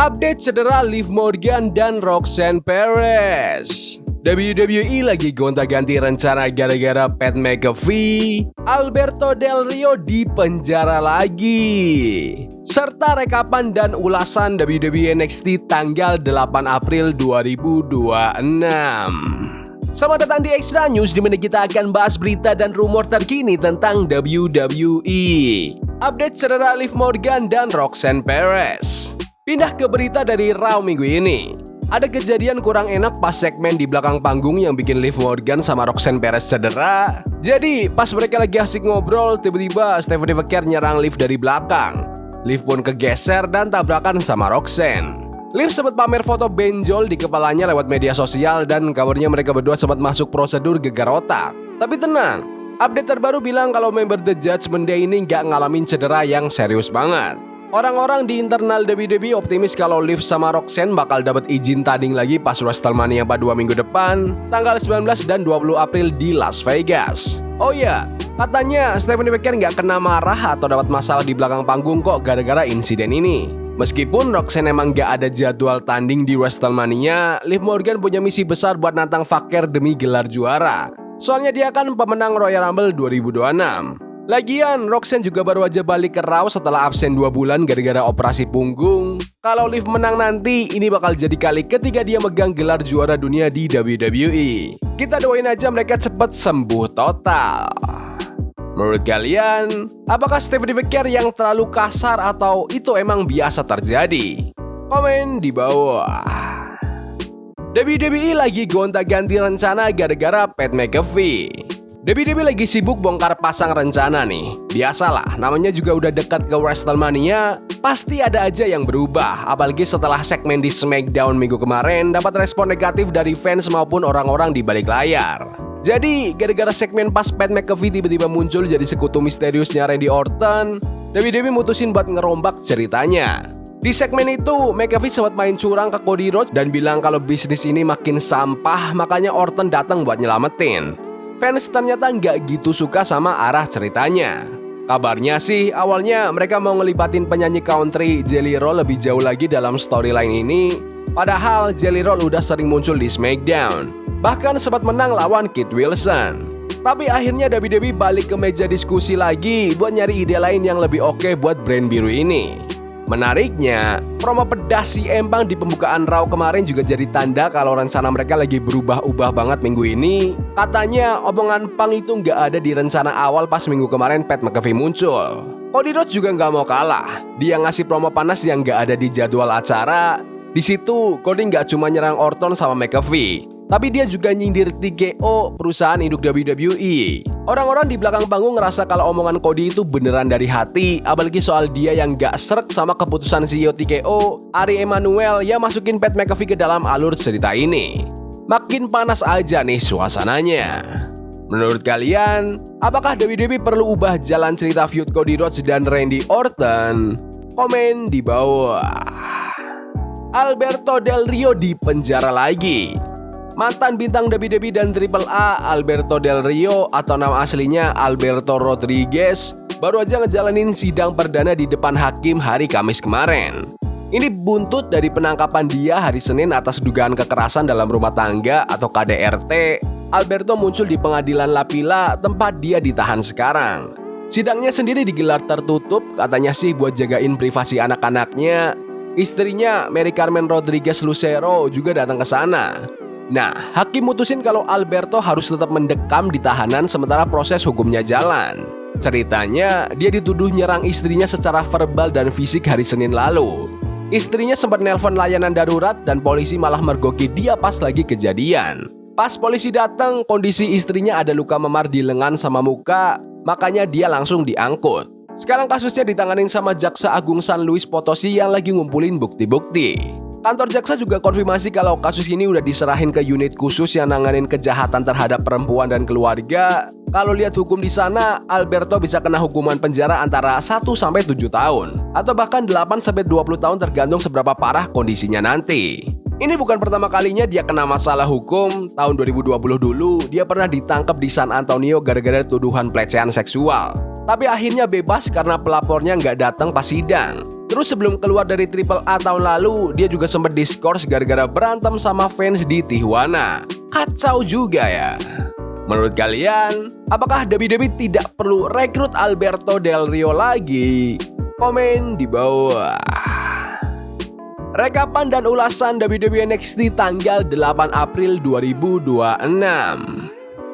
Update cedera Liv Morgan dan Roxanne Perez. WWE lagi gonta-ganti rencana gara-gara Pat McAfee. Alberto Del Rio dipenjara lagi. Serta rekapan dan ulasan WWE NXT tanggal 8 April 2026. Selamat datang di Extra News, di mana kita akan bahas berita dan rumor terkini tentang WWE. Update cedera Liv Morgan dan Roxanne Perez. Pindah ke berita dari Raw minggu ini. Ada kejadian kurang enak pas segmen di belakang panggung yang bikin Liv Morgan sama Roxanne Perez cedera. Jadi pas mereka lagi asik ngobrol, tiba-tiba Stephanie McMahon nyerang Liv dari belakang. Liv pun kegeser dan tabrakan sama Roxanne. Liv sempat pamer foto benjol di kepalanya lewat media sosial dan kabarnya mereka berdua sempat masuk prosedur gegar otak. Tapi tenang, update terbaru bilang kalau member The Judgment Day ini nggak ngalamin cedera yang serius banget. Orang-orang di internal WWE optimis kalau Liv sama Roxanne bakal dapat izin tanding lagi pas WrestleMania 42 minggu depan, tanggal 19 dan 20 April di Las Vegas. Oh iya, katanya Stephanie McMahon nggak kena marah atau dapat masalah di belakang panggung kok gara-gara insiden ini. Meskipun Roxanne emang gak ada jadwal tanding di WrestleMania, Liv Morgan punya misi besar buat nantang Faker demi gelar juara. Soalnya dia kan pemenang Royal Rumble 2026. Lagian, Roxanne juga baru aja balik ke Raw setelah absen 2 bulan gara-gara operasi punggung. Kalau Liv menang nanti, ini bakal jadi kali ketiga dia megang gelar juara dunia di WWE. Kita doain aja mereka cepet sembuh total. Menurut kalian, apakah Stephanie McMahon yang terlalu kasar atau itu emang biasa terjadi? Komen di bawah. WWE lagi gonta-ganti rencana gara-gara Pat McAfee. WWE lagi sibuk bongkar pasang rencana nih. Biasalah, namanya juga udah dekat ke WrestleMania, pasti ada aja yang berubah. Apalagi setelah segmen di SmackDown minggu kemarin dapat respon negatif dari fans maupun orang-orang di balik layar. Jadi, gara-gara segmen pas Pat McAfee tiba-tiba muncul jadi sekutu misteriusnya Randy Orton, WWE mutusin buat ngerombak ceritanya. Di segmen itu, McAfee sempat main curang ke Cody Rhodes dan bilang kalau bisnis ini makin sampah, makanya Orton datang buat nyelamatin. Fans ternyata nggak gitu suka sama arah ceritanya. Kabarnya sih, awalnya mereka mau ngelibatin penyanyi country Jelly Roll lebih jauh lagi dalam storyline ini. Padahal Jelly Roll udah sering muncul di SmackDown. Bahkan sempat menang lawan Kit Wilson. Tapi akhirnya WWE balik ke meja diskusi lagi buat nyari ide lain yang lebih oke buat brand biru ini. Menariknya, promo pedas si Empang di pembukaan Raw kemarin juga jadi tanda kalau rencana mereka lagi berubah-ubah banget minggu ini. Katanya omongan Pang itu nggak ada di rencana awal pas minggu kemarin Pat McAfee muncul. Cody Rhodes juga nggak mau kalah. Dia ngasih promo panas yang nggak ada di jadwal acara. Di situ, Cody nggak cuma nyerang Orton sama McAfee, tapi dia juga nyindir TKO, perusahaan induk WWE. Orang-orang di belakang panggung ngerasa kalau omongan Cody itu beneran dari hati, apalagi soal dia yang nggak srek sama keputusan CEO TKO, Ari Emanuel, yang masukin Pat McAfee ke dalam alur cerita ini. Makin panas aja nih suasananya. Menurut kalian, apakah WWE perlu ubah jalan cerita feud Cody Rhodes dan Randy Orton? Komen di bawah. Alberto Del Rio dipenjara lagi. Mantan bintang WWE dan AAA Alberto Del Rio atau nama aslinya Alberto Rodriguez baru aja ngejalanin sidang perdana di depan hakim hari Kamis kemarin. Ini buntut dari penangkapan dia hari Senin atas dugaan kekerasan dalam rumah tangga atau KDRT. Alberto muncul di pengadilan La Pila tempat dia ditahan sekarang. Sidangnya sendiri digelar tertutup, katanya sih buat jagain privasi anak-anaknya. Istrinya Mary Carmen Rodriguez Lucero juga datang ke sana. Nah, hakim mutusin kalau Alberto harus tetap mendekam di tahanan sementara proses hukumnya jalan. Ceritanya, dia dituduh nyerang istrinya secara verbal dan fisik hari Senin lalu. Istrinya sempat nelpon layanan darurat dan polisi malah mergoki dia pas lagi kejadian. Pas polisi datang, kondisi istrinya ada luka memar di lengan sama muka, makanya dia langsung diangkut. Sekarang kasusnya ditanganin sama Jaksa Agung San Luis Potosi yang lagi ngumpulin bukti-bukti. Kantor jaksa juga konfirmasi kalau kasus ini udah diserahin ke unit khusus yang nanganin kejahatan terhadap perempuan dan keluarga. Kalau lihat hukum di sana, Alberto bisa kena hukuman penjara antara 1-7 tahun atau bahkan 8-20 tahun tergantung seberapa parah kondisinya nanti. Ini bukan pertama kalinya dia kena masalah hukum. Tahun 2020 dulu, dia pernah ditangkap di San Antonio gara-gara tuduhan pelecehan seksual. Tapi akhirnya bebas karena pelapornya nggak datang pas sidang. Terus sebelum keluar dari Triple A tahun lalu, dia juga sempat diskors gara-gara berantem sama fans di Tijuana. Kacau juga ya. Menurut kalian, apakah WWE tidak perlu rekrut Alberto Del Rio lagi? Komen di bawah. Rekapan dan ulasan WWE NXT tanggal 8 April 2026.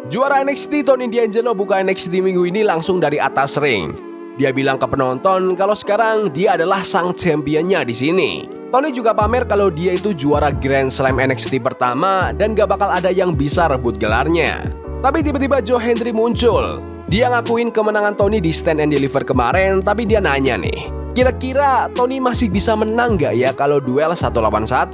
Juara NXT Tony D'Angelo buka NXT minggu ini langsung dari atas ring. Dia bilang ke penonton kalau sekarang dia adalah sang championnya di sini. Tony juga pamer kalau dia itu juara Grand Slam NXT pertama dan gak bakal ada yang bisa rebut gelarnya. Tapi tiba-tiba Joe Hendry muncul. Dia ngakuin kemenangan Tony di Stand and Deliver kemarin, tapi dia nanya nih, kira-kira Tony masih bisa menang gak ya kalau duel 1 lawan 1?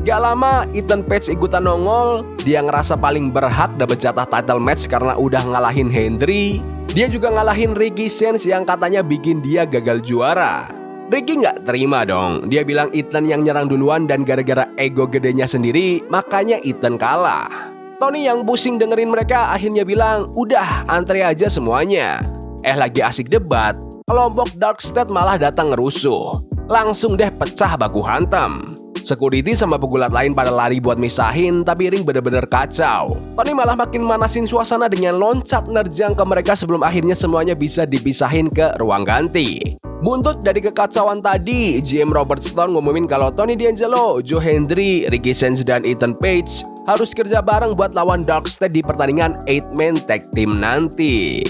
Gak lama, Ethan Page ikutan nongol. Dia ngerasa paling berhak dapat jatah title match karena udah ngalahin Hendry. Dia juga ngalahin Ricky Sanchez yang katanya bikin dia gagal juara. Ricky nggak terima dong. Dia bilang Ethan yang nyerang duluan dan gara-gara ego gedenya sendiri, makanya Ethan kalah. Tony yang pusing dengerin mereka akhirnya bilang, udah antre aja semuanya. Lagi asik debat, kelompok Dark State malah datang ngerusuh. Langsung deh pecah baku hantam. Security sama pegulat lain pada lari buat misahin, tapi ring bener-bener kacau. Tony malah makin manasin suasana dengan loncat nerjang ke mereka sebelum akhirnya semuanya bisa dipisahin ke ruang ganti. Buntut dari kekacauan tadi, GM Robert Stone ngumumin kalau Tony D'Angelo, Joe Hendry, Ricky Sanchez, dan Ethan Page harus kerja bareng buat lawan Dark State di pertandingan 8-man tag team nanti.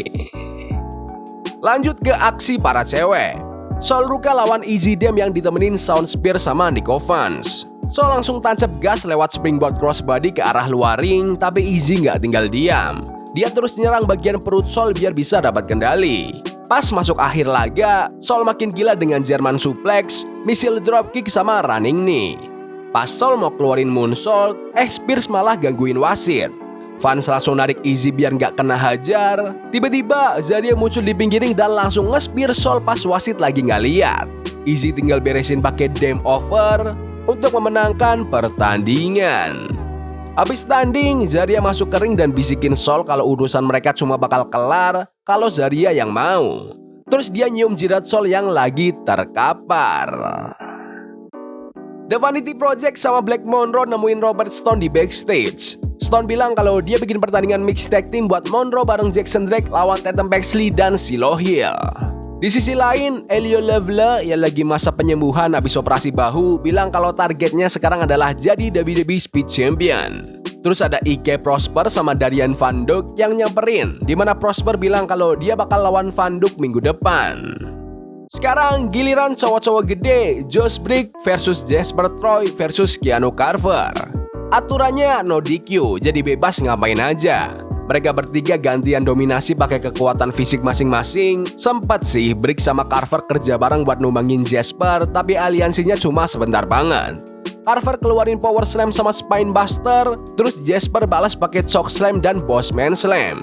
Lanjut ke aksi para cewek. Sol Ruka lawan Easy Dam yang ditemenin Sound Spear sama Nico Fans. Sol langsung tancap gas lewat springboard crossbody ke arah luar ring, tapi Easy nggak tinggal diam. Dia terus nyerang bagian perut Sol biar bisa dapat kendali. Pas masuk akhir laga, Sol makin gila dengan German suplex, missile dropkick sama running knee. Pas Sol mau keluarin moonsault, Spears malah gangguin wasit. Fans langsung narik Easy biar nggak kena hajar. Tiba-tiba Zaria muncul di pinggir ring dan langsung nge-spear Sol pas wasit lagi nggak lihat. Easy tinggal beresin pakai Dame Over untuk memenangkan pertandingan. Habis tanding, Zaria masuk ke ring dan bisikin Sol kalau urusan mereka cuma bakal kelar kalau Zaria yang mau. Terus dia nyium jidat Sol yang lagi terkapar. The Vanity Project sama Black Monroe nemuin Robert Stone di backstage. Stone bilang kalau dia bikin pertandingan mixed tag team buat Monroe bareng Jackson Drake lawan Tatum Paxley dan Silo Hill. Di sisi lain, Elio Lovell yang lagi masa penyembuhan habis operasi bahu bilang kalau targetnya sekarang adalah jadi WWE Speed Champion. Terus ada Ike Prosper sama Darian Van Duk yang nyamperin, dimana Prosper bilang kalau dia bakal lawan Van Duk minggu depan. Sekarang giliran cowok-cowok gede, Josh Briggs versus Jasper Troy versus Keanu Carver. Aturannya no DQ, jadi bebas ngapain aja. Mereka bertiga gantian dominasi pakai kekuatan fisik masing-masing. Sempat sih Briggs sama Carver kerja bareng buat numbangin Jasper, tapi aliansinya cuma sebentar banget. Carver keluarin Power Slam sama Spine Buster, terus Jasper balas pakai Choke Slam dan Bossman Slam.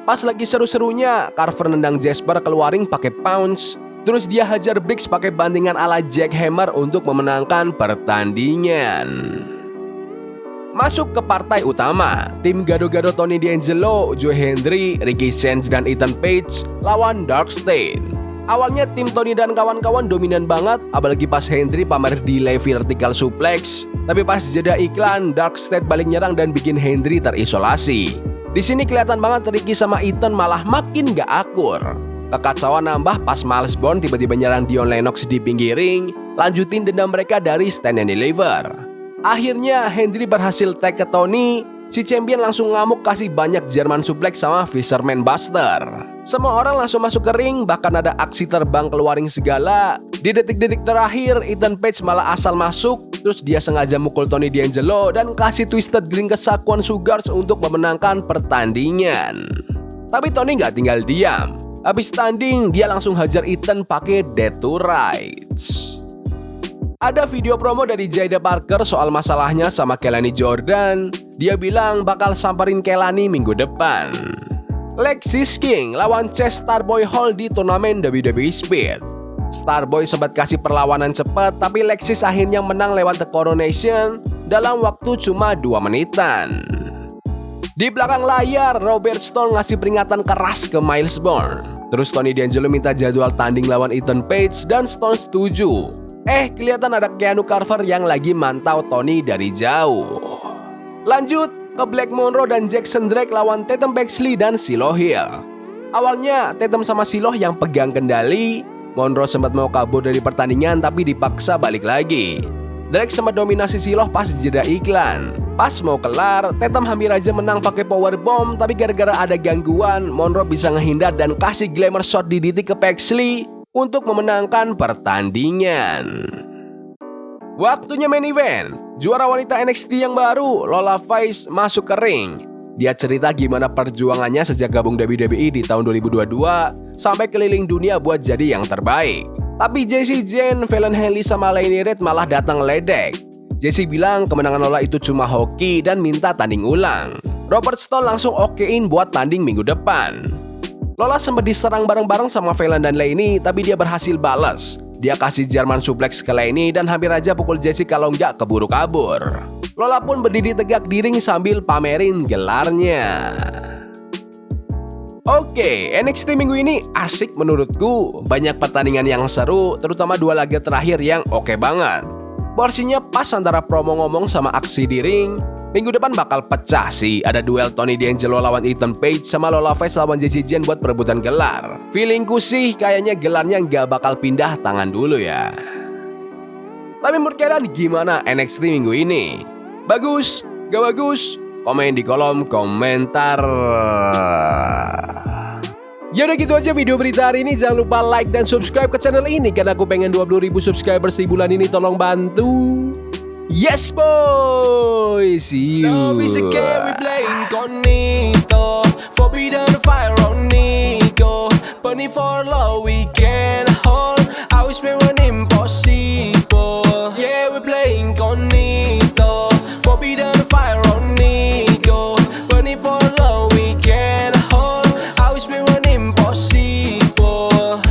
Pas lagi seru-serunya, Carver nendang Jasper keluarin pakai Pounce. Terus dia hajar Briggs pakai bantingan ala Jackhammer untuk memenangkan pertandingan. Masuk ke partai utama, tim gado-gado Tony D'Angelo, Joe Hendry, Ricky Sanchez, dan Ethan Page lawan Dark State. Awalnya tim Tony dan kawan-kawan dominan banget, apalagi pas Hendry pamer delay vertical suplex. Tapi pas jeda iklan, Dark State balik nyerang dan bikin Hendry terisolasi. Di sini kelihatan banget Ricky sama Ethan malah makin gak akur. Kekacauan nambah pas Miles Bourne tiba-tiba nyerang Dion Lennox di pinggir ring, lanjutin dendam mereka dari Stand and Deliver. Akhirnya Hendry berhasil tag ke Tony. Si champion langsung ngamuk kasih banyak German suplex sama Fisherman Buster. Semua orang langsung masuk ke ring, bahkan ada aksi terbang keluar ring segala. Di detik-detik terakhir, Ethan Page malah asal masuk. Terus dia sengaja mukul Tony D'Angelo dan kasih Twisted Green ke Saquon Sugars untuk memenangkan pertandingan. Tapi Tony nggak tinggal diam. Habis tanding, dia langsung hajar Ethan pakai Death to Rights. Ada video promo dari Jada Parker soal masalahnya sama Kelani Jordan. Dia bilang bakal samperin Kelani minggu depan. Lexis King lawan Chase Starboy Hall di turnamen WWE Speed. Starboy sempat kasih perlawanan cepat, tapi Lexis akhirnya menang lewat The Coronation dalam waktu cuma 2 menitan. Di belakang layar, Robert Stone ngasih peringatan keras ke Miles Bourne. Terus Tony D'Angelo minta jadwal tanding lawan Ethan Page dan Stone setuju. Kelihatan ada Keanu Carver yang lagi mantau Tony dari jauh. Lanjut ke Black Monroe dan Jackson Drake lawan Tatum Paxley dan Shiloh Hill. Awalnya Tatum sama Shiloh yang pegang kendali. Monroe sempat mau kabur dari pertandingan tapi dipaksa balik lagi. Drake sempat dominasi Shiloh pas jeda iklan. Pas mau kelar, Tatum hampir aja menang pakai powerbomb, tapi gara-gara ada gangguan, Monroe bisa ngehindar dan kasih glamour shot di DDT ke Paxley untuk memenangkan pertandingan. Waktunya main event. Juara wanita NXT yang baru, Lola Vice, masuk ke ring. Dia cerita gimana perjuangannya sejak gabung WWE di tahun 2022 sampai keliling dunia buat jadi yang terbaik. Tapi Jacy Jayne, Fallon Henley sama Lainey Reed malah datang ledek. Jacy bilang kemenangan Lola itu cuma hoki dan minta tanding ulang. Robert Stone langsung okein buat tanding minggu depan. Lola sempat diserang bareng-bareng sama Fallon dan Lainey, tapi dia berhasil balas. Dia kasih German suplex ke Lainey dan hampir aja pukul Jacy kalau nggak keburu kabur. Lola pun berdiri tegak di ring sambil pamerin gelarnya. Oke, NXT minggu ini asik menurutku. Banyak pertandingan yang seru, terutama 2 laga terakhir yang oke banget. Porsinya pas antara promo ngomong sama aksi di ring. Minggu depan bakal pecah sih. Ada duel Tony D'Angelo lawan Ethan Page sama Lola Vice lawan Jacy Jayne buat perebutan gelar. Feelingku sih kayaknya gelarnya nggak bakal pindah tangan dulu ya. Tapi menurut kalian gimana NXT minggu ini? Bagus? Gak bagus? Komen di kolom komentar. Ya udah gitu aja video berita hari ini. Jangan lupa like dan subscribe ke channel ini karena aku pengen 20.000 subscribers di bulan ini. Tolong bantu. Yes boy. See you. Love is a game we play incognito. Forbidden fire on Nico. Burning for love we can hold. I wish we were impossible. Yeah we play incognito. Forbidden fire on Nico. Burning for love we can hold. I wish we were